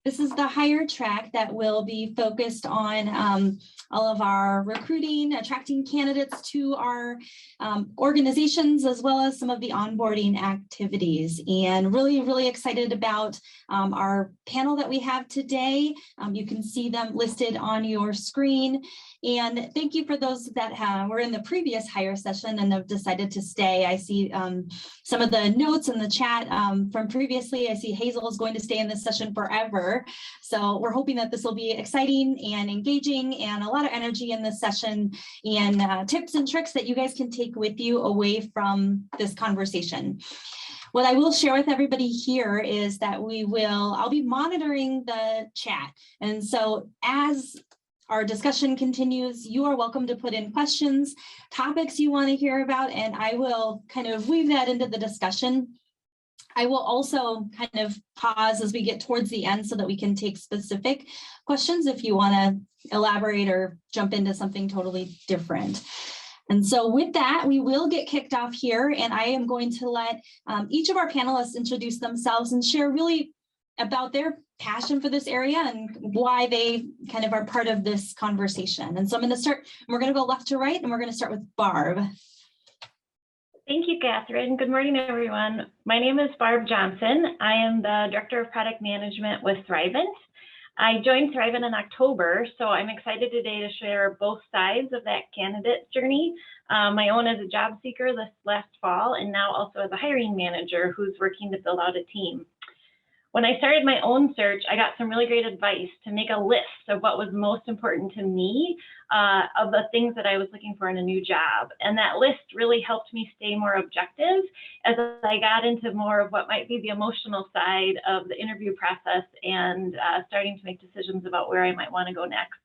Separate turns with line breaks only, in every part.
This is the hire track that will be focused on all of our recruiting, attracting candidates to our organizations, as well as some of the onboarding activities. And really excited about our panel that we have today. You can see them listed on your screen. And thank you for those that were in the previous hire session and have decided to stay. I see some of the notes in the chat from previously. I see Hazel is going to stay in this session forever. So we're hoping that this will be exciting and engaging and a lot of energy in this session and tips and tricks that you guys can take with you away from this conversation. What I will share with everybody here is that I'll be monitoring the chat. And so as our discussion continues, you are welcome to put in questions, topics you want to hear about, and I will kind of weave that into the discussion. I will also kind of pause as we get towards the end so that we can take specific questions if you want to elaborate or jump into something totally different. And so with that, we will get kicked off here, and I am going to let each of our panelists introduce themselves and share really about their passion for this area and why they kind of are part of this conversation. And so I'm going to start, we're going to go left to right, and we're going to start with Barb.
Thank you, Katherine. Good morning, everyone. My name is Barb Johnson. I am the Director of Product Management with Thrivent. I joined Thrivent in October, so I'm excited today to share both sides of that candidate journey. My own as a job seeker this last fall, and now also as a hiring manager who's working to build out a team. When I started my own search, I got some really great advice to make a list of what was most important to me of the things that I was looking for in a new job. And that list really helped me stay more objective as I got into more of what might be the emotional side of the interview process and starting to make decisions about where I might want to go next.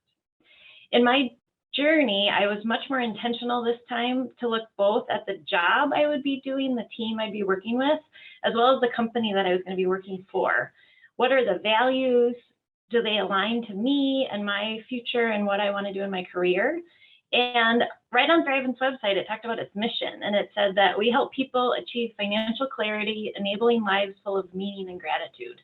In my journey, I was much more intentional this time to look both at the job I would be doing, the team I'd be working with, as well as the company that I was going to be working for. What are the values? Do they align to me and my future and what I want to do in my career? And right on Thrivent's website, it talked about its mission, and it said that we help people achieve financial clarity, enabling lives full of meaning and gratitude.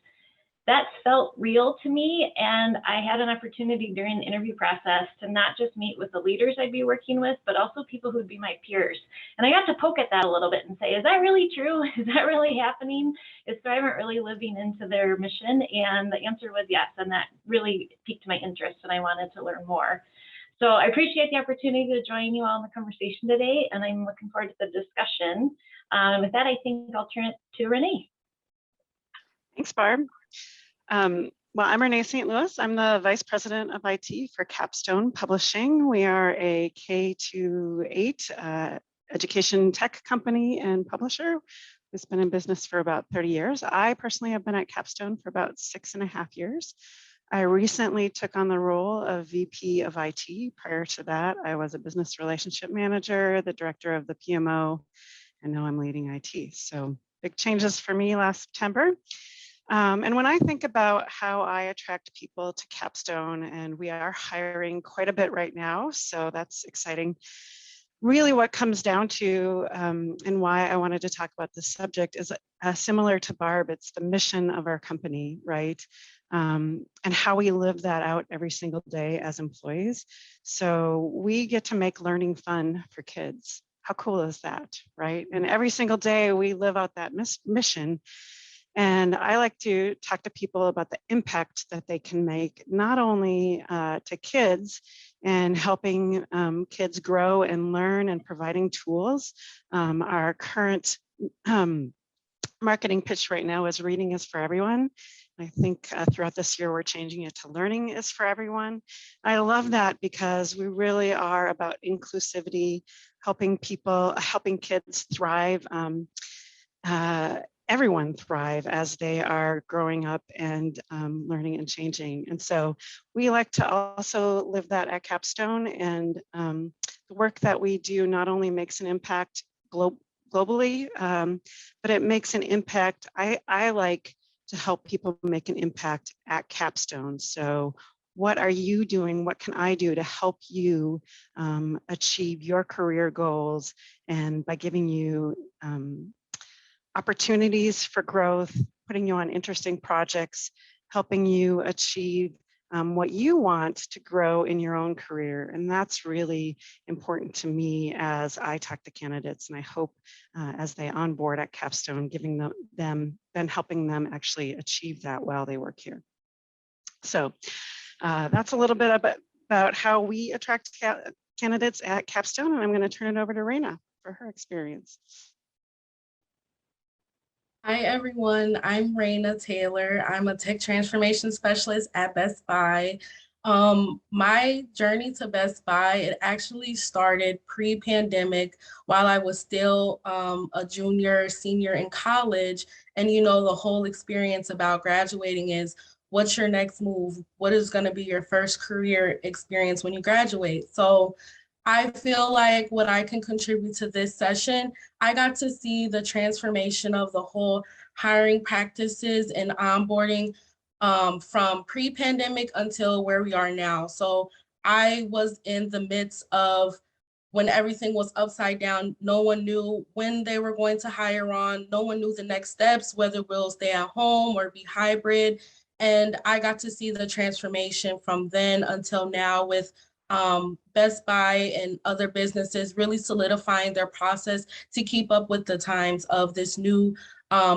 That felt real to me, and I had an opportunity during the interview process to not just meet with the leaders I'd be working with, but also people who'd be my peers. And I got to poke at that a little bit and say, is that really true? Is that really happening? Is Thrivent really living into their mission? And the answer was yes, and that really piqued my interest, and I wanted to learn more. So I appreciate the opportunity to join you all in the conversation today, and I'm looking forward to the discussion. With that, I think I'll turn it to Renee.
Thanks, Barb. Well, I'm Renee St Louis. I'm the Vice President of IT for Capstone Publishing. We are a K-8 education tech company and publisher who's been in business for about 30 years. I personally have been at Capstone for about 6.5 years. I recently took on the role of VP of IT. Prior to that, I was a business relationship manager, the director of the PMO, and now I'm leading IT. So big changes for me last September. And when I think about how I attract people to Capstone, and we are hiring quite a bit right now, so that's exciting. Really what comes down to and why I wanted to talk about this subject is similar to Barb, it's the mission of our company, right? And how we live that out every single day as employees. So we get to make learning fun for kids. How cool is that, right? And every single day we live out that mission. And I like to talk to people about the impact that they can make, not only to kids and helping kids grow and learn and providing tools. Our current marketing pitch right now is reading is for everyone. I think throughout this year, we're changing it to learning is for everyone. I love that because we really are about inclusivity, helping people, helping kids thrive. Everyone thrive as they are growing up and learning and changing. And so we like to also live that at Capstone, and the work that we do not only makes an impact globally, but it makes an impact. I like to help people make an impact at Capstone. So what are you doing? What can I do to help you achieve your career goals? And by giving you opportunities for growth, putting you on interesting projects, helping you achieve what you want to grow in your own career. And that's really important to me as I talk to candidates, and I hope as they onboard at Capstone, giving them and helping them actually achieve that while they work here. So that's a little bit about how we attract candidates at Capstone, and I'm going to turn it over to Rayna for her experience.
Hi, everyone. I'm Reina Taylor. I'm a tech transformation specialist at Best Buy. My journey to Best Buy, it actually started pre-pandemic while I was still a junior, senior in college. And you know, the whole experience about graduating is, what's your next move? What is going to be your first career experience when you graduate? So I feel like what I can contribute to this session, I got to see the transformation of the whole hiring practices and onboarding from pre-pandemic until where we are now. So I was in the midst of when everything was upside down. No one knew when they were going to hire on. No one knew the next steps, whether we'll stay at home or be hybrid. And I got to see the transformation from then until now with Best Buy and other businesses really solidifying their process to keep up with the times of this new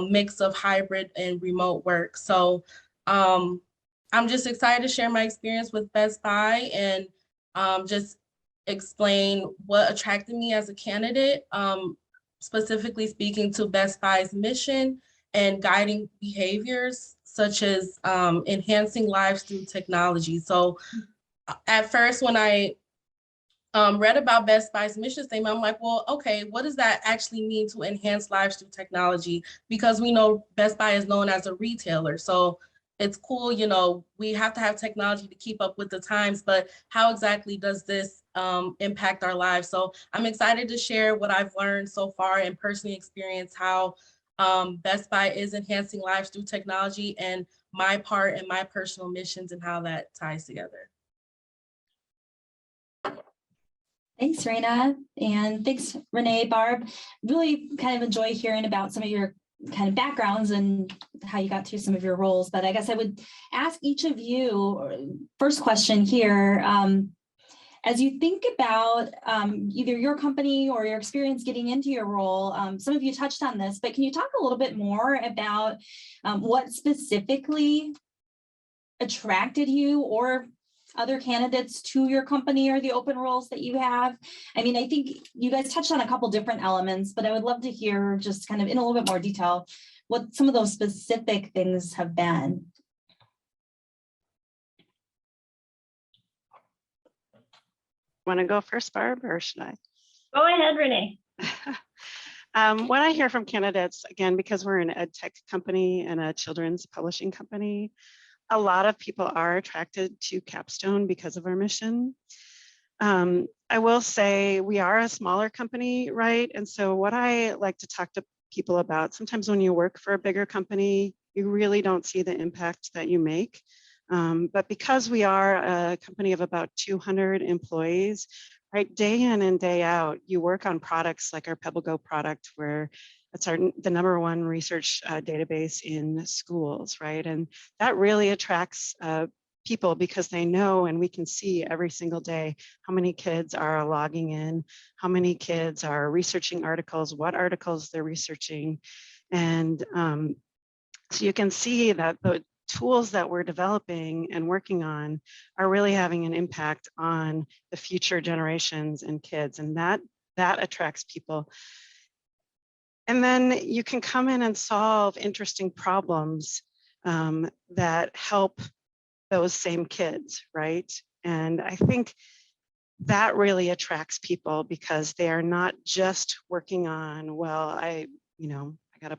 mix of hybrid and remote work. So I'm just excited to share my experience with Best Buy and just explain what attracted me as a candidate, specifically speaking to Best Buy's mission and guiding behaviors such as enhancing lives through technology. So at first, when I read about Best Buy's mission statement, I'm like, well, okay, what does that actually mean to enhance lives through technology? Because we know Best Buy is known as a retailer. So it's cool, you know, we have to have technology to keep up with the times, but how exactly does this impact our lives? So I'm excited to share what I've learned so far and personally experience how Best Buy is enhancing lives through technology and my part and my personal missions and how that ties together.
Thanks, Rayna, and thanks, Renee, Barb. Really kind of enjoy hearing about some of your kind of backgrounds and how you got to some of your roles. But I guess I would ask each of you, first question here, as you think about either your company or your experience getting into your role, some of you touched on this, but can you talk a little bit more about what specifically attracted you or other candidates to your company or the open roles that you have? I mean, I think you guys touched on a couple different elements, but I would love to hear just kind of in a little bit more detail what some of those specific things have been.
Want to go first, Barb, or should I?
Go ahead, Renee.
What I hear from candidates, again, because we're an ed tech company and a children's publishing company, a lot of people are attracted to Capstone because of our mission. I will say we are a smaller company, right? And so what I like to talk to people about, sometimes when you work for a bigger company, you really don't see the impact that you make. But because we are a company of about 200 employees, right, day in and day out, you work on products like our PebbleGo product, where it's the #1 research database in schools, right? And that really attracts people because they know, and we can see every single day how many kids are logging in, how many kids are researching articles, what articles they're researching. And so you can see that the tools that we're developing and working on are really having an impact on the future generations and kids, and that attracts people. And then you can come in and solve interesting problems that help those same kids, right? And I think that really attracts people because they are not just working on, well, I got to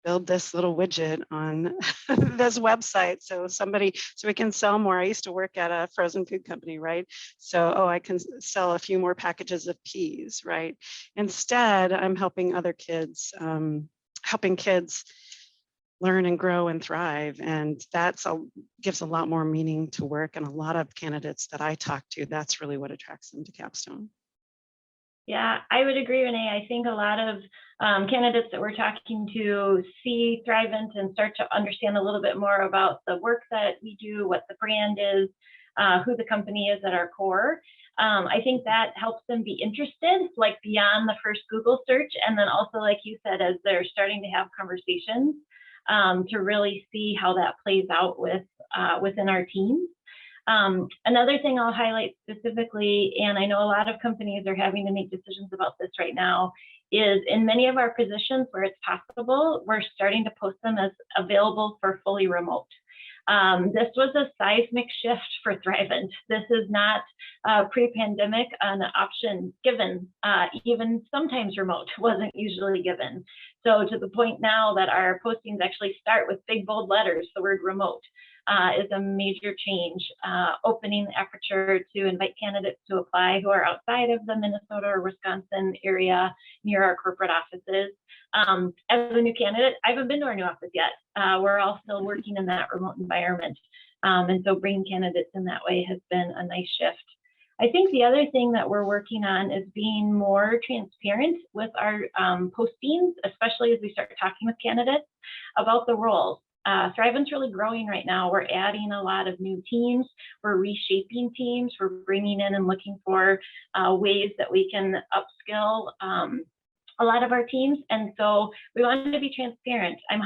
build this little widget on this website so we can sell more. I used to work at a frozen food company, right? So, I can sell a few more packages of peas, right? Instead, I'm helping other kids, helping kids learn and grow and thrive. And gives a lot more meaning to work. And a lot of candidates that I talk to, that's really what attracts them to Capstone.
Yeah, I would agree, Renee. I think a lot of candidates that we're talking to see Thrivent and start to understand a little bit more about the work that we do, what the brand is, who the company is at our core. I think that helps them be interested, like beyond the first Google search. And then also, like you said, as they're starting to have conversations, to really see how that plays out within our teams. Another thing I'll highlight specifically, and I know a lot of companies are having to make decisions about this right now, is in many of our positions where it's possible, we're starting to post them as available for fully remote. This was a seismic shift for Thrivent. This is not pre-pandemic an option given, even sometimes remote wasn't usually given. So to the point now that our postings actually start with big bold letters, the word remote. Is a major change, opening the aperture to invite candidates to apply who are outside of the Minnesota or Wisconsin area near our corporate offices. As a new candidate, I haven't been to our new office yet. We're all still working in that remote environment. And so bringing candidates in that way has been a nice shift. I think the other thing that we're working on is being more transparent with our postings, especially as we start talking with candidates about the roles. Thrivent's really growing right now. We're adding a lot of new teams. We're reshaping teams. We're bringing in and looking for ways that we can upskill a lot of our teams. And so we wanted to be transparent. I'm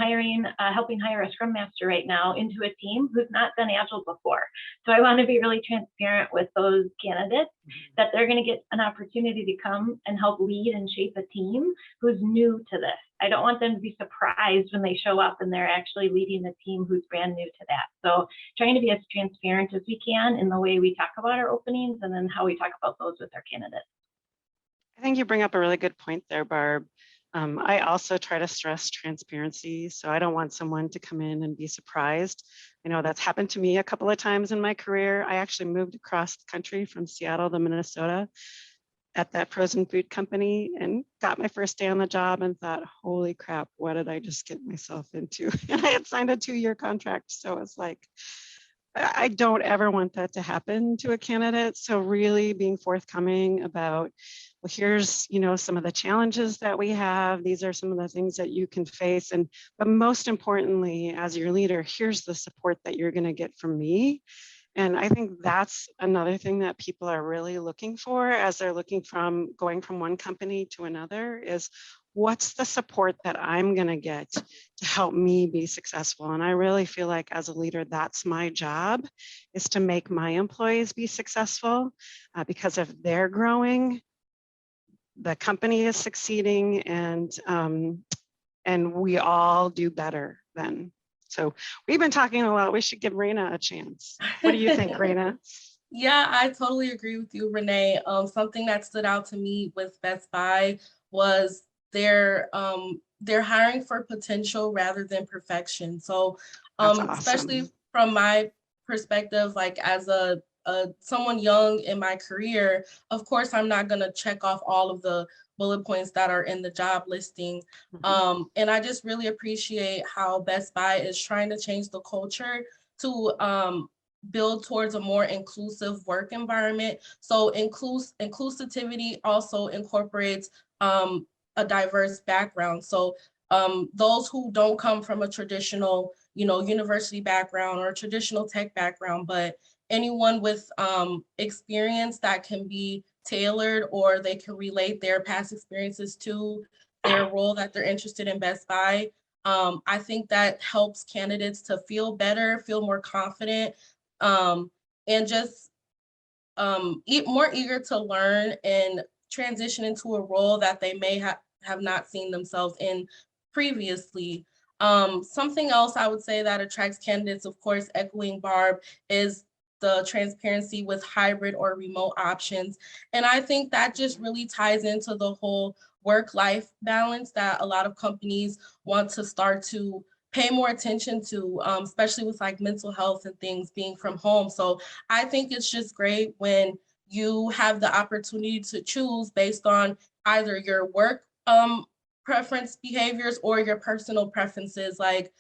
helping hire a Scrum Master right now into a team who's not done Agile before. So I want to be really transparent with those candidates that they're going to get an opportunity to come and help lead and shape a team who's new to this. I don't want them to be surprised when they show up and they're actually leading a team who's brand new to that. So trying to be as transparent as we can in the way we talk about our openings and then how we talk about those with our candidates.
I think you bring up a really good point there, Barb. I also try to stress transparency. So I don't want someone to come in and be surprised. I know that's happened to me a couple of times in my career. I actually moved across the country from Seattle to Minnesota at that frozen food company and got my first day on the job and thought, holy crap, what did I just get myself into? And I had signed a 2-year contract. So it's like, I don't ever want that to happen to a candidate. So really being forthcoming about, well, here's, some of the challenges that we have. These are some of the things that you can face. But most importantly, as your leader, here's the support that you're going to get from me. And I think that's another thing that people are really looking for as they're going from one company to another is, what's the support that I'm going to get to help me be successful? And I really feel like as a leader, that's my job, is to make my employees be successful, because if they're growing, the company is succeeding, and we all do better then. So we've been talking a lot. We should give Rayna a chance. What do you think, Rayna?
Yeah, I totally agree with you, Renee. Something that stood out to me with Best Buy was they're hiring for potential rather than perfection. So
Awesome.
especially from my perspective, like as a someone young in my career, of course, I'm not going to check off all of the bullet points that are in the job listing. And I just really appreciate how Best Buy is trying to change the culture to build towards a more inclusive work environment. So inclusivity also incorporates a diverse background. So those who don't come from a traditional, university background or traditional tech background, but anyone with experience that can be tailored, or they can relate their past experiences to their role that they're interested in Best Buy. I think that helps candidates to feel better, feel more confident, and just more eager to learn and transition into a role that they may have not seen themselves in previously. Something else I would say that attracts candidates, of course, echoing Barb, is the transparency with hybrid or remote options. And I think that just really ties into the whole work-life balance that a lot of companies want to start to pay more attention to, especially with like mental health and things being from home. So I think it's just great when you have the opportunity to choose based on either your work preference behaviors or your personal preferences. Like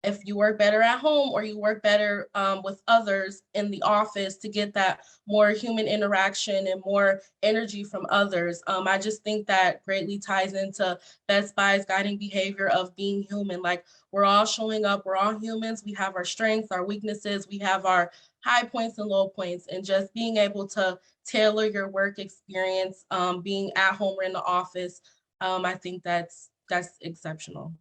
if you work better at home or you work better with others in the office to get that more human interaction and more energy from others. I just think that greatly ties into Best Buy's guiding behavior of being human. Like, we're all showing up, we're all humans, we have our strengths, our weaknesses, we have our high points and low points, and just being able to tailor your work experience, being at home or in the office, I think that's exceptional.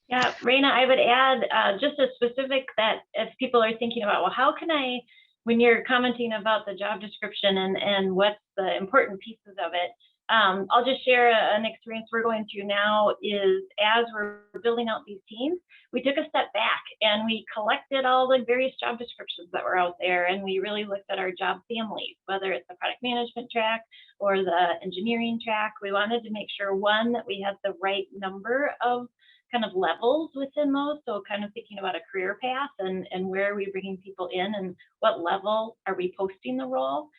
Yeah, Rayna, I would add just a specific that if people are thinking about, well, how can I, when you're commenting about the job description and what's the important pieces of it, I'll just share an experience we're going through now is as we're building out these teams, we took a step back and we collected all the various job descriptions that were out there, and we really looked at our job families, whether it's the product management track or the engineering track. We wanted to make sure, one, that we had the right number of kind of levels within those. So kind of thinking about a career path and where are we bringing people in and what level are we posting the role.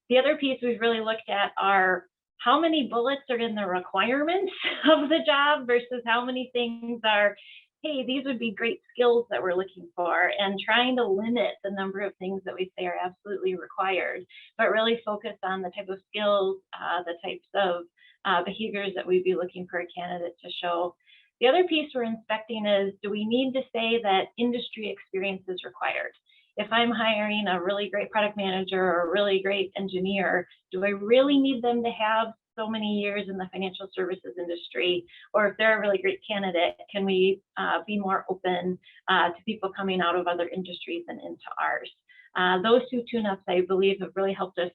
The other piece we've really looked at are how many bullets are in the requirements of the job versus how many things are, hey, these would be great skills that we're looking for, and trying to limit the number of things that we say are absolutely required, but really focus on the type of skills, the types of behaviors that we'd be looking for a candidate to show. The other piece we're inspecting is, do we need to say that industry experience is required? If I'm hiring a really great product manager or a really great engineer, do I really need them to have so many years in the financial services industry? Or if they're a really great candidate, can we be more open to people coming out of other industries and into ours? Those two tune-ups, I believe, have really helped us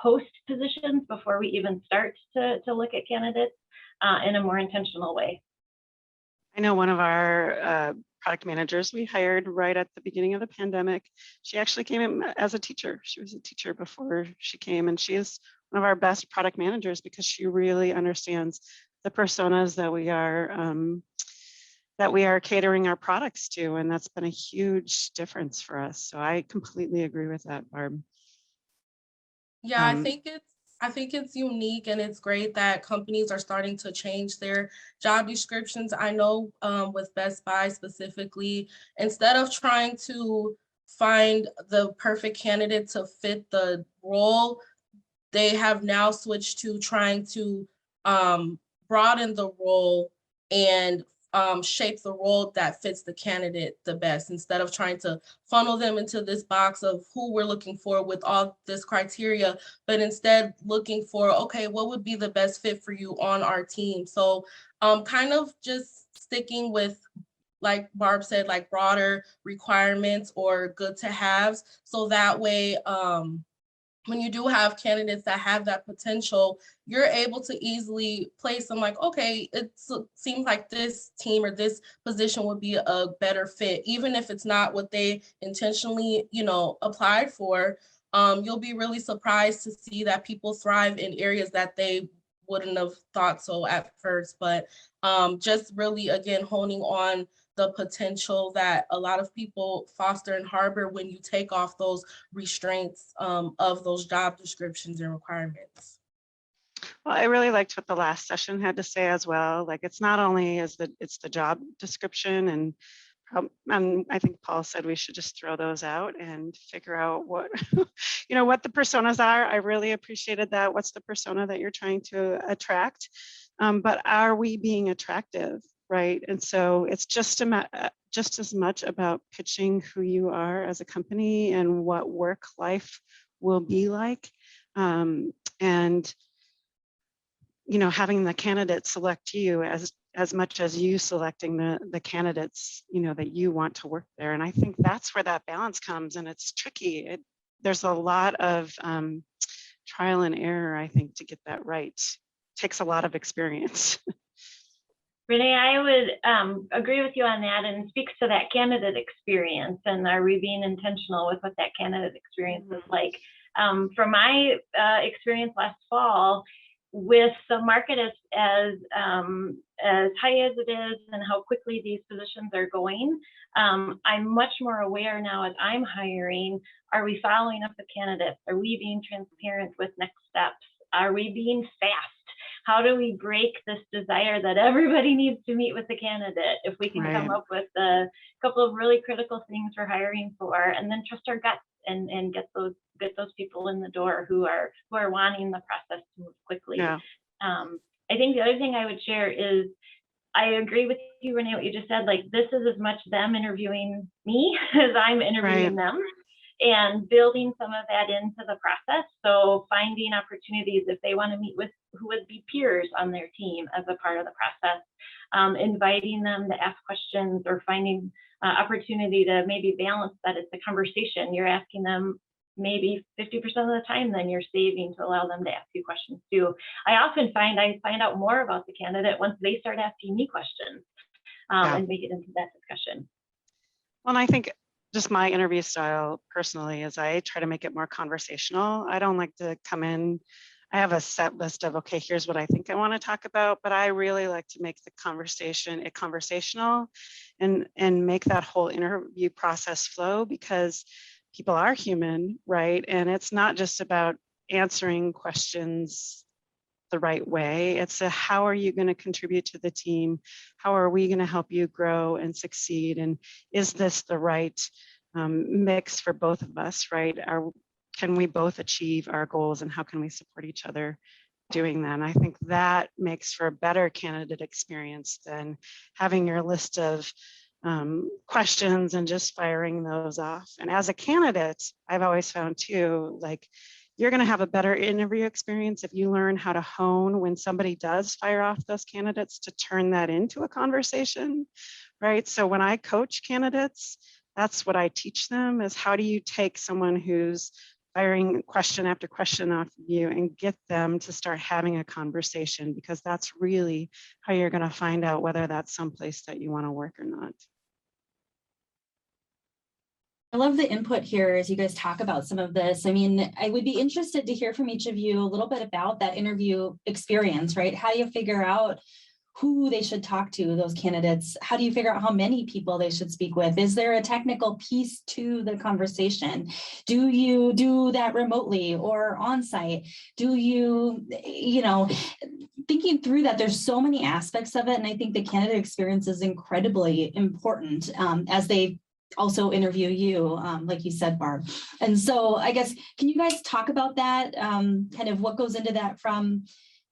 post positions before we even start to look at candidates in a more intentional way.
I know one of our product managers we hired right at the beginning of the pandemic. She actually came in as a teacher. She was a teacher before she came, and she is one of our best product managers because she really understands the personas that we are catering our products to, and that's been a huge difference for us. So I completely agree with that, Barb.
Yeah, I think it's unique, and it's great that companies are starting to change their job descriptions. I know with Best Buy specifically, instead of trying to find the perfect candidate to fit the role, they have now switched to trying to broaden the role and shape the role that fits the candidate the best, instead of trying to funnel them into this box of who we're looking for with all this criteria, but instead looking for, okay, what would be the best fit for you on our team? So kind of just sticking with, like Barb said, like broader requirements or good to haves. So that way, when you do have candidates that have that potential, you're able to easily place them like, okay, it seems like this team or this position would be a better fit, even if it's not what they intentionally, applied for. You'll be really surprised to see that people thrive in areas that they wouldn't have thought so at first. But just really, again, honing on the potential that a lot of people foster and harbor when you take off those restraints of those job descriptions and requirements.
Well, I really liked what the last session had to say as well. Like, it's not only it's the job description, and I think Paul said we should just throw those out and figure out what, what the personas are. I really appreciated that. What's the persona that you're trying to attract? But are we being attractive, right? And so it's just as much about pitching who you are as a company and what work life will be like. And having the candidate select you as much as you selecting the candidates, that you want to work there. And I think that's where that balance comes, and it's tricky. There's a lot of trial and error, I think, to get that right. It takes a lot of experience.
Renee, I would agree with you on that, and speaks to that candidate experience, and are we being intentional with what that candidate experience is like? From my experience last fall, with the market as high as it is and how quickly these positions are going, I'm much more aware now as I'm hiring, are we following up with candidates? Are we being transparent with next steps? Are we being fast how do we break this desire that everybody needs to meet with the candidate? If we can come up with a couple of really critical things we're hiring for, and then trust our guts and get those people in the door who are wanting the process to move quickly.
Yeah.
I think the other thing I would share is, I agree with you, Renee, what you just said. Like, this is as much them interviewing me as I'm interviewing them, and building some of that into the process. So finding opportunities if they want to meet with who would be peers on their team as a part of the process, inviting them to ask questions, or finding opportunity to maybe balance that. It's a conversation. You're asking them maybe 50% of the time, then you're saving to allow them to ask you questions too. I often find I find out more about the candidate once they start asking me questions, and we get into that discussion.
Well, and I think just my interview style personally is I try to make it more conversational. I don't like to come in, I have a set list of, okay, here's what I think I want to talk about, but I really like to make the conversation conversational and make that whole interview process flow, because people are human, right? And it's not just about answering questions the right way. It's how are you going to contribute to the team? How are we going to help you grow and succeed? And is this the right mix for both of us, right? Can we both achieve our goals, and how can we support each other doing that? And I think that makes for a better candidate experience than having your list of questions and just firing those off. And as a candidate, I've always found too, like, you're going to have a better interview experience if you learn how to hone when somebody does fire off those candidates to turn that into a conversation, right? So when I coach candidates, that's what I teach them, is how do you take someone who's firing question after question off of you and get them to start having a conversation, because that's really how you're going to find out whether that's someplace that you want to work or not.
I love the input here as you guys talk about some of this. I mean, I would be interested to hear from each of you a little bit about that interview experience, right? How do you figure out who they should talk to, those candidates? How do you figure out how many people they should speak with? Is there a technical piece to the conversation? Do you do that remotely or on site? Do you, thinking through that, there's so many aspects of it. And I think the candidate experience is incredibly important as they also interview you, like you said, Barb. And so I guess, can you guys talk about that, kind of what goes into that from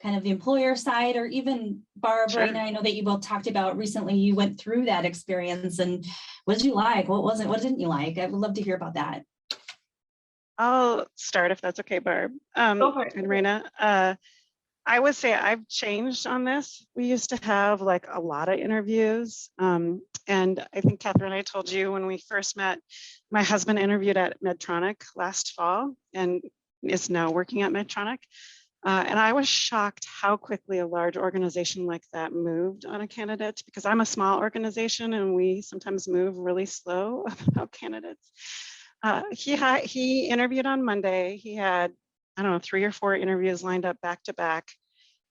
kind of the employer side, or even Barb,
Sure.
Rayna, I know that you both talked about recently, you went through that experience, and what did you like? What wasn't? What didn't you like? I would love to hear about that.
I'll start if that's okay, Barb.
Go for it.
And Rayna, I would say I've changed on this. We used to have like a lot of interviews. And I think Katherine, I told you when we first met, my husband interviewed at Medtronic last fall and is now working at Medtronic. And I was shocked how quickly a large organization like that moved on a candidate, because I'm a small organization and we sometimes move really slow about candidates. He interviewed on Monday. He had, I don't know, 3 or 4 interviews lined up back to back.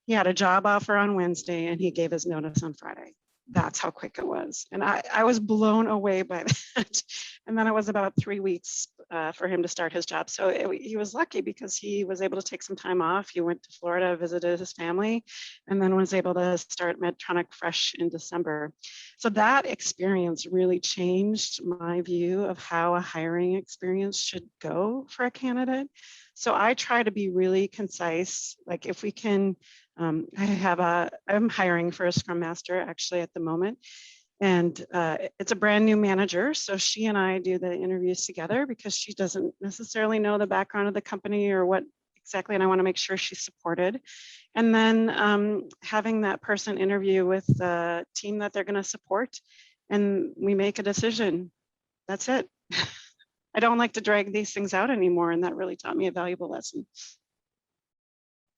He had a job offer on Wednesday and he gave his notice on Friday. That's how quick it was. And I was blown away by that. And then it was about 3 weeks for him to start his job. So he was lucky because he was able to take some time off. He went to Florida, visited his family, and then was able to start Medtronic fresh in December. So that experience really changed my view of how a hiring experience should go for a candidate. So I try to be really concise. Like if we can, I'm hiring for a Scrum Master actually at the moment. And it's a brand new manager. So she and I do the interviews together because she doesn't necessarily know the background of the company or what exactly, and I want to make sure she's supported. And then having that person interview with the team that they're going to support, and we make a decision. That's it. I don't like to drag these things out anymore, and that really taught me a valuable lesson.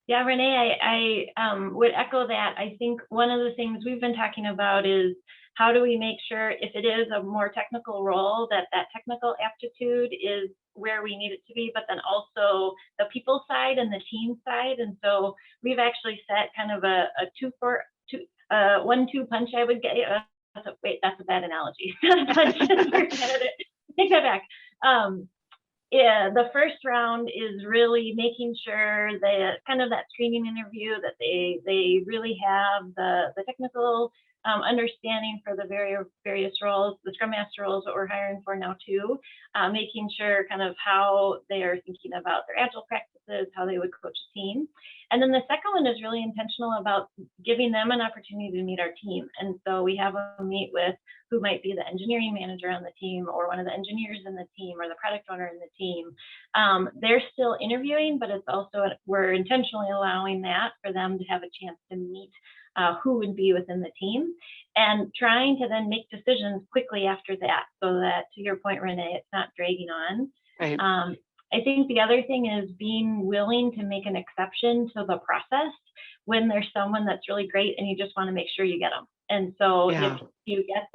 Yeah, Renee, I would echo that. I think one of the things we've been talking about is how do we make sure, if it is a more technical role, that technical aptitude is where we need it to be, but then also the people side and the team side. And so we've actually set kind of a 1-2 punch, I would get. Wait, that's a bad analogy. Take that back. Yeah, the first round is really making sure that kind of that screening interview that they really have the technical understanding for the various roles, the Scrum Master roles that we're hiring for now too, making sure kind of how they are thinking about their agile practices, how they would coach a team. And then the second one is really intentional about giving them an opportunity to meet our team. And so we have a meet with who might be the engineering manager on the team or one of the engineers in the team or the product owner in the team. They're still interviewing, but it's also, we're intentionally allowing that for them to have a chance to meet who would be within the team and trying to then make decisions quickly after that so that, to your point, Renee, it's not dragging on.
Right.
I think the other thing is being willing to make an exception to the process when there's someone that's really great and you just want to make sure you get them. And so if you get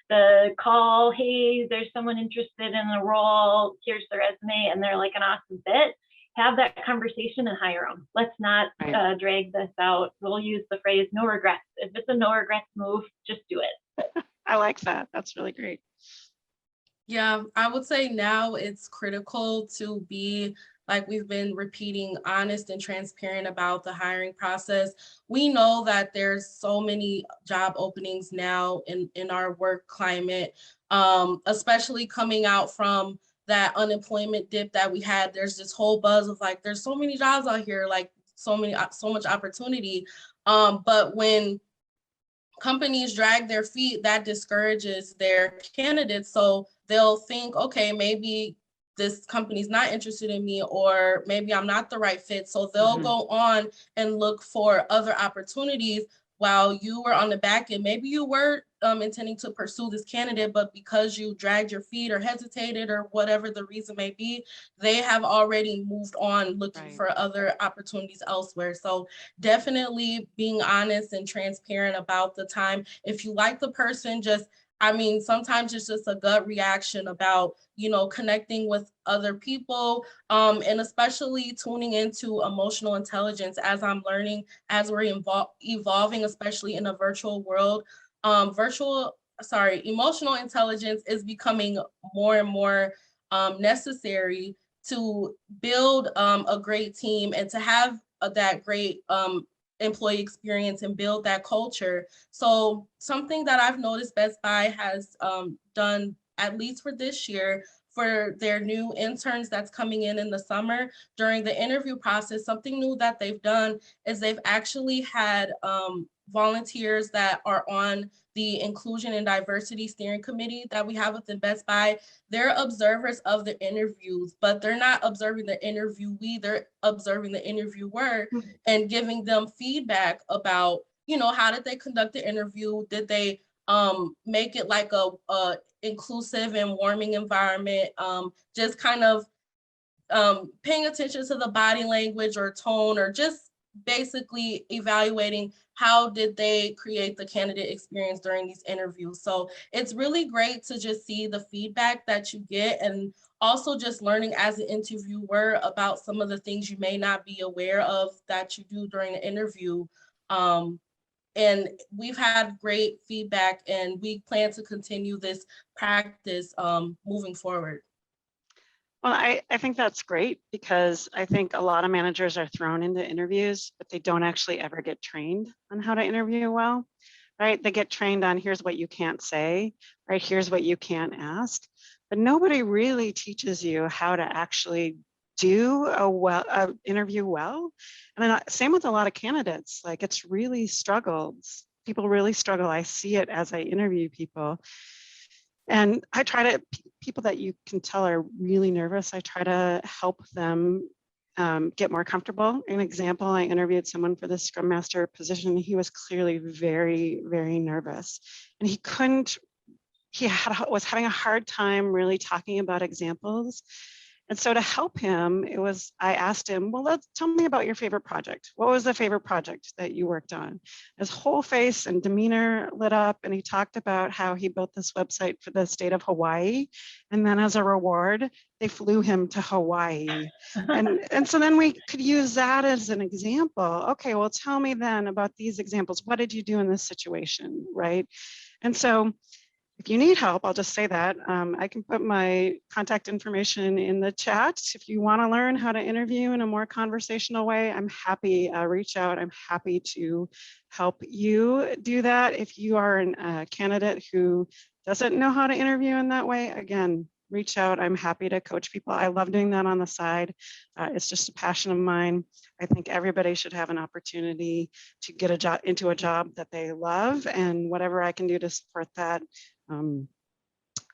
the call, hey, there's someone interested in the role, here's the resume, and they're like an awesome fit, have that conversation and hire them. Let's not drag this out. We'll use the phrase no regrets. If it's a no regrets move, just do it.
I like that. That's really great.
Yeah, I would say now it's critical to be, like we've been repeating, honest and transparent about the hiring process. We know that there's so many job openings now in our work climate, especially coming out from that unemployment dip that we had. There's this whole buzz of like, there's so many jobs out here, like so much opportunity. But when companies drag their feet, that discourages their candidates. So they'll think, okay, maybe this company's not interested in me, or maybe I'm not the right fit. So they'll go on and look for other opportunities while you were on the back end. Maybe you were intending to pursue this candidate, but because you dragged your feet or hesitated or whatever the reason may be, they have already moved on looking for other opportunities elsewhere. So definitely being honest and transparent about the time. If you like the person, sometimes it's just a gut reaction about, connecting with other people, and especially tuning into emotional intelligence. As I'm learning, as we're evolving, especially in a virtual world, emotional intelligence is becoming more and more necessary to build a great team and to have that great employee experience and build that culture. So something that I've noticed Best Buy has done, at least for this year, for their new interns that's coming in the summer, during the interview process, something new that they've done is they've actually had volunteers that are on the Inclusion and Diversity Steering Committee that we have within Best Buy. They're observers of the interviews, but they're not observing the interviewee, they're observing the interviewer and giving them feedback about, how did they conduct the interview? Did they make it like a inclusive and warming environment? Just kind of paying attention to the body language or tone, or just basically evaluating how did they create the candidate experience during these interviews. So it's really great to just see the feedback that you get, and also just learning as an interviewer about some of the things you may not be aware of that you do during the interview. And we've had great feedback, and we plan to continue this practice moving forward.
Well, I think that's great, because I think a lot of managers are thrown into interviews, but they don't actually ever get trained on how to interview well, right? They get trained on here's what you can't say, right? Here's what you can't ask, but nobody really teaches you how to actually do a interview well. And then same with a lot of candidates, like it's really struggled. People really struggle. I see it as I interview people. And I try to, people that you can tell are really nervous, I try to help them get more comfortable. An example, I interviewed someone for the Scrum Master position. He was clearly very, very nervous. And was having a hard time really talking about examples. And so to help him, I asked him, well, tell me about your favorite project. What was the favorite project that you worked on? His whole face and demeanor lit up, and he talked about how he built this website for the state of Hawaii. And then as a reward, they flew him to Hawaii. And so then we could use that as an example. Okay, well, tell me then about these examples. What did you do in this situation, right? And so if you need help, I'll just say that. I can put my contact information in the chat. If you want to learn how to interview in a more conversational way, I'm happy, reach out. I'm happy to help you do that. If you are a candidate who doesn't know how to interview in that way, again, reach out. I'm happy to coach people. I love doing that on the side. It's just a passion of mine. I think everybody should have an opportunity to get a job into a job that they love, and whatever I can do to support that,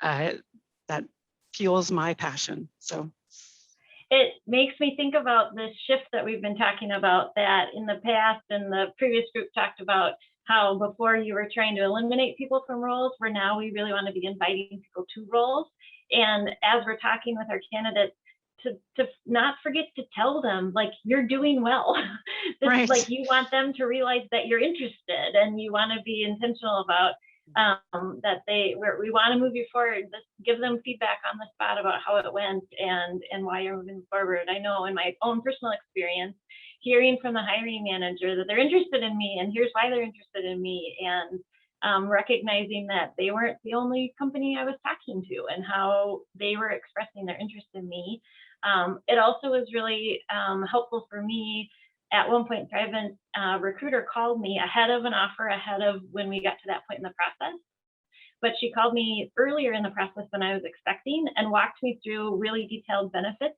that fuels my passion. So
it makes me think about this shift that we've been talking about, that in the past and the previous group talked about how before you were trying to eliminate people from roles, where now we really want to be inviting people to roles. And as we're talking with our candidates, to not forget to tell them, like, you're doing well.
Right.
Like, you want them to realize that you're interested, and you want to be intentional about that we want to move you forward. Just give them feedback on the spot about how it went and why you're moving forward. I know in my own personal experience, hearing from the hiring manager that they're interested in me, and here's why they're interested in me, and recognizing that they weren't the only company I was talking to, and how they were expressing their interest in me. It also was really helpful for me. At one point, Thrivent recruiter called me ahead of an offer, ahead of when we got to that point in the process. But she called me earlier in the process than I was expecting and walked me through really detailed benefits,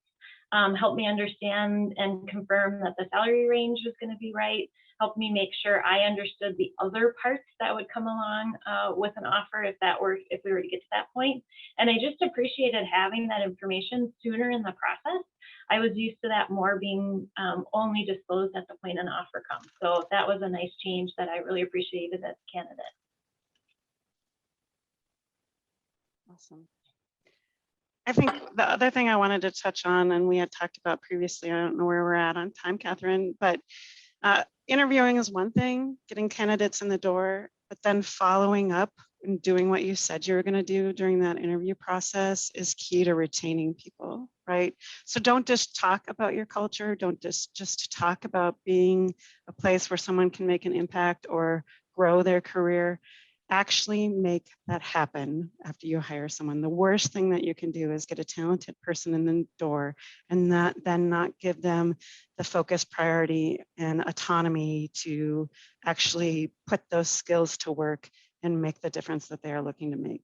helped me understand and confirm that the salary range was going to be right, helped me make sure I understood the other parts that would come along with an offer if we were to get to that point. And I just appreciated having that information sooner in the process. I was used to that more being only disclosed at the point an offer comes. So that was a nice change that I really appreciated as a candidate.
Awesome. I think the other thing I wanted to touch on, and we had talked about previously, I don't know where we're at on time, Katherine, but interviewing is one thing, getting candidates in the door, but then following up and doing what you said you were going to do during that interview process is key to retaining people, right? So don't just talk about your culture. Don't just talk about being a place where someone can make an impact or grow their career. Actually make that happen after you hire someone. The worst thing that you can do is get a talented person in the door and then not give them the focus, priority, and autonomy to actually put those skills to work and make the difference that they are looking to make.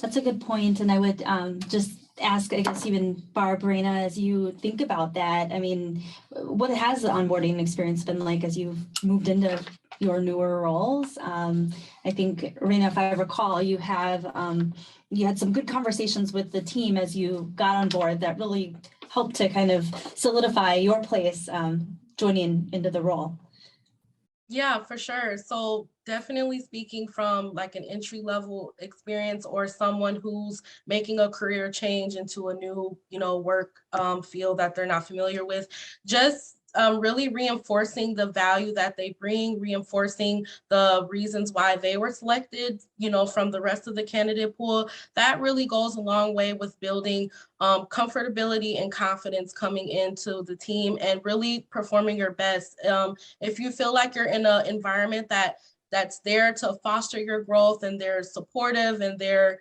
That's a good point. And I would just ask, I guess, even Barb, Rayna, as you think about that, I mean, what has the onboarding experience been like as you've moved into your newer roles? I think, Rayna, if I recall, you had some good conversations with the team as you got on board that really helped to kind of solidify your place joining into the role.
Yeah, for sure. So definitely speaking from like an entry level experience or someone who's making a career change into a new, work field that they're not familiar with, just really reinforcing the value that they bring, reinforcing the reasons why they were selected, from the rest of the candidate pool. That really goes a long way with building comfortability and confidence coming into the team and really performing your best. If you feel like you're in an environment that's there to foster your growth and they're supportive and they're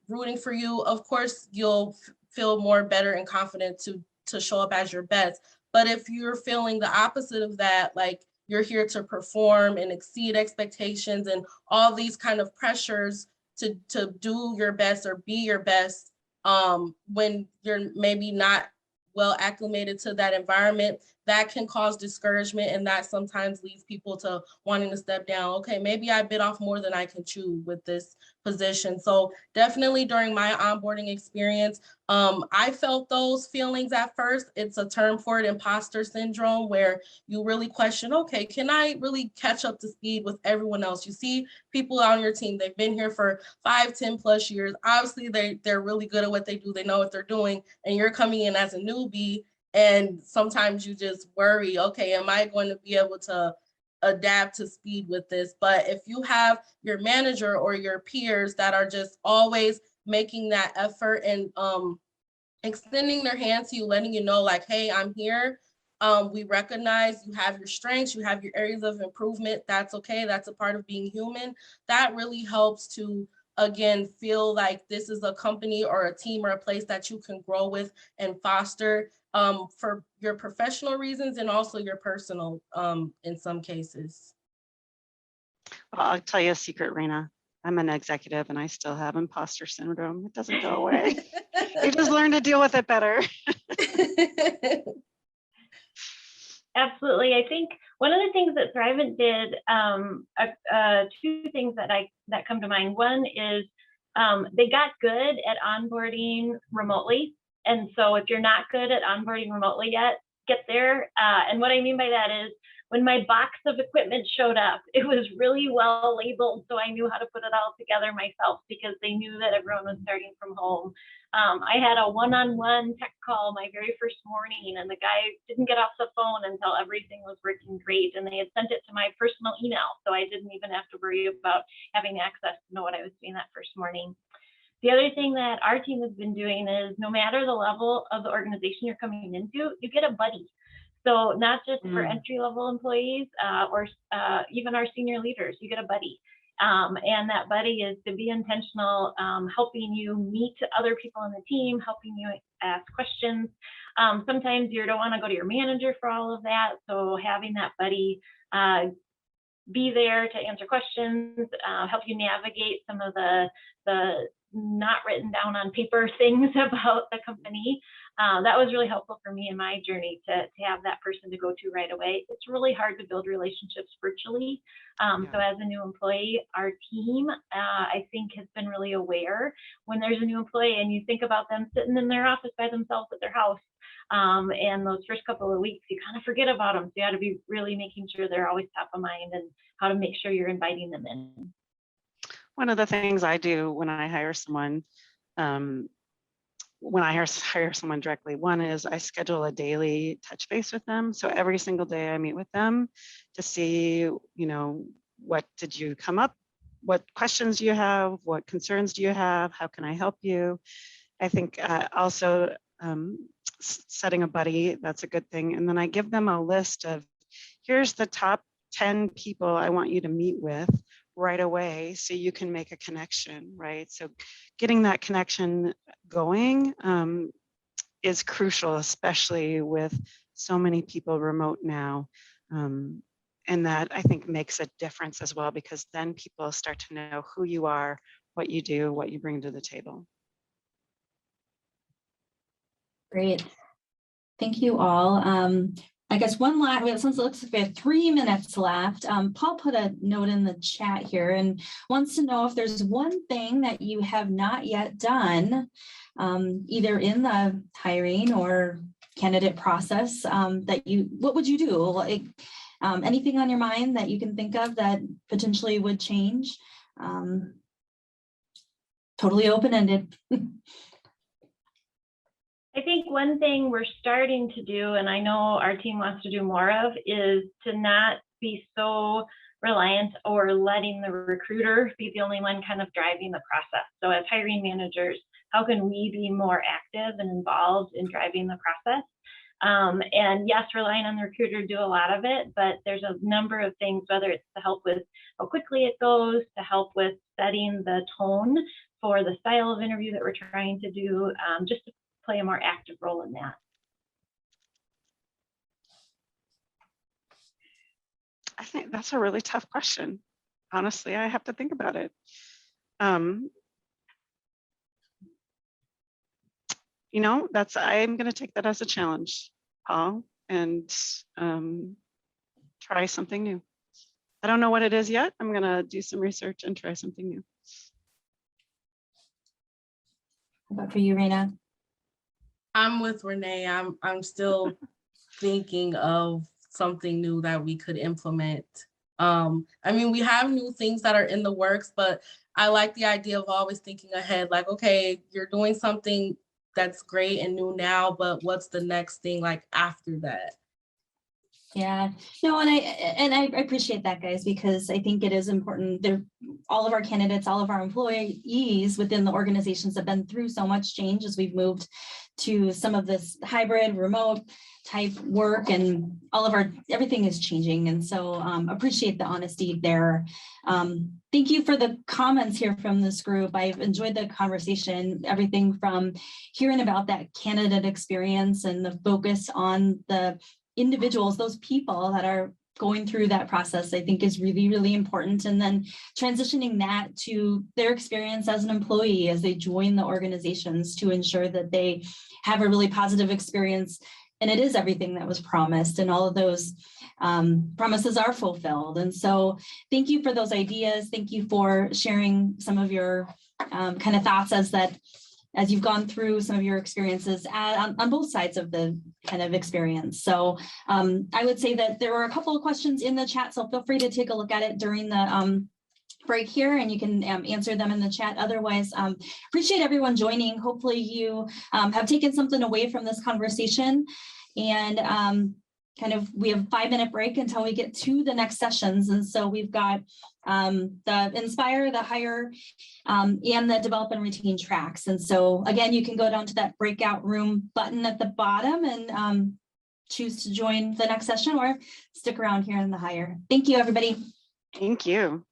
rooting for you, of course, you'll feel more better and confident to show up as your best. But if you're feeling the opposite of that, like you're here to perform and exceed expectations and all these kind of pressures to do your best or be your best, when you're maybe not well acclimated to that environment, that can cause discouragement, and that sometimes leads people to wanting to step down. Okay, maybe I bit off more than I can chew with this position. So definitely during my onboarding experience, I felt those feelings at first. It's a term for it, imposter syndrome, where you really question, okay, can I really catch up to speed with everyone else? You see people on your team, they've been here for 5, 10 plus years. Obviously, they're really good at what they do. They know what they're doing, and you're coming in as a newbie. And sometimes you just worry, okay, am I going to be able to adapt to speed with this? But if you have your manager or your peers that are just always making that effort and extending their hand to you, letting you know like, hey, I'm here, We recognize you have your strengths, you have your areas of improvement. That's okay. That's a part of being human. That really helps to, again, feel like this is a company or a team or a place that you can grow with and foster for your professional reasons and also your personal in some cases.
Well, I'll tell you a secret, Rayna. I'm an executive and I still have imposter syndrome. It doesn't go away. You just learn to deal with it better.
Absolutely. I think one of the things that Thrivent did, two things that come to mind. One is they got good at onboarding remotely. And so if you're not good at onboarding remotely yet, get there. And what I mean by that is when my box of equipment showed up, it was really well labeled. So I knew how to put it all together myself because they knew that everyone was starting from home. I had a one-on-one tech call my very first morning, and the guy didn't get off the phone until everything was working great. And they had sent it to my personal email, so I didn't even have to worry about having access to know what I was doing that first morning. The other thing that our team has been doing is no matter the level of the organization you're coming into, you get a buddy. So not just for entry-level employees or even our senior leaders, you get a buddy. And that buddy is to be intentional, helping you meet other people on the team, helping you ask questions. Sometimes you don't want to go to your manager for all of that. So having that buddy be there to answer questions, help you navigate some of the not written down on paper things about the company. That was really helpful for me in my journey to have that person to go to right away. It's really hard to build relationships virtually. So as a new employee, our team, I think, has been really aware when there's a new employee and you think about them sitting in their office by themselves at their house. And those first couple of weeks, you kind of forget about them. So you got to be really making sure they're always top of mind and how to make sure you're inviting them in.
One of the things I do when I hire someone, hire someone directly, one is I schedule a daily touch base with them. So every single day I meet with them to see, what did you come up? What questions do you have? What concerns do you have? How can I help you? I think also setting a buddy, that's a good thing. And then I give them a list of, here's the top 10 people I want you to meet with right away so you can make a connection, right? So getting that connection going is crucial, especially with so many people remote now. And that I think makes a difference as well, because then people start to know who you are, what you do, what you bring to the table.
Great. Thank you all. I guess one last, since it looks like we have 3 minutes left, Paul put a note in the chat here and wants to know if there's one thing that you have not yet done, either in the hiring or candidate process, what would you do? Like, anything on your mind that you can think of that potentially would change? Totally open-ended.
I think one thing we're starting to do, and I know our team wants to do more of, is to not be so reliant or letting the recruiter be the only one kind of driving the process. So as hiring managers, how can we be more active and involved in driving the process? And yes, relying on the recruiter to do a lot of it, but there's a number of things, whether it's to help with how quickly it goes, to help with setting the tone for the style of interview that we're trying to do, just to play a more active role in that.
I think that's a really tough question. Honestly, I have to think about it. I'm going to take that as a challenge, Paul, and try something new. I don't know what it is yet. I'm going to do some research and try something new.
How about for you, Rayna?
I'm with Renee. I'm still thinking of something new that we could implement. We have new things that are in the works, but I like the idea of always thinking ahead, like, okay, you're doing something that's great and new now, but what's the next thing like after that?
Yeah, no, and I appreciate that, guys, because I think it is important. All of our candidates, all of our employees within the organizations have been through so much change as we've moved to some of this hybrid, remote type work, and everything is changing. And so appreciate the honesty there. Thank you for the comments here from this group. I've enjoyed the conversation, everything from hearing about that candidate experience and the focus on the individuals, those people that are going through that process, I think is really, really important. And then transitioning that to their experience as an employee as they join the organizations to ensure that they have a really positive experience. And it is everything that was promised, and all of those promises are fulfilled. And so thank you for those ideas. Thank you for sharing some of your kind of thoughts as you've gone through some of your experiences on both sides of the kind of experience. So I would say that there were a couple of questions in the chat, so feel free to take a look at it during the break here, and you can answer them in the chat. Otherwise, appreciate everyone joining. Hopefully you have taken something away from this conversation, and we have a 5-minute break until we get to the next sessions. And so we've got the Inspire, the Hire, and the Develop and Retain tracks. And so again, you can go down to that breakout room button at the bottom and choose to join the next session or stick around here in the Hire. Thank you, everybody.
Thank you.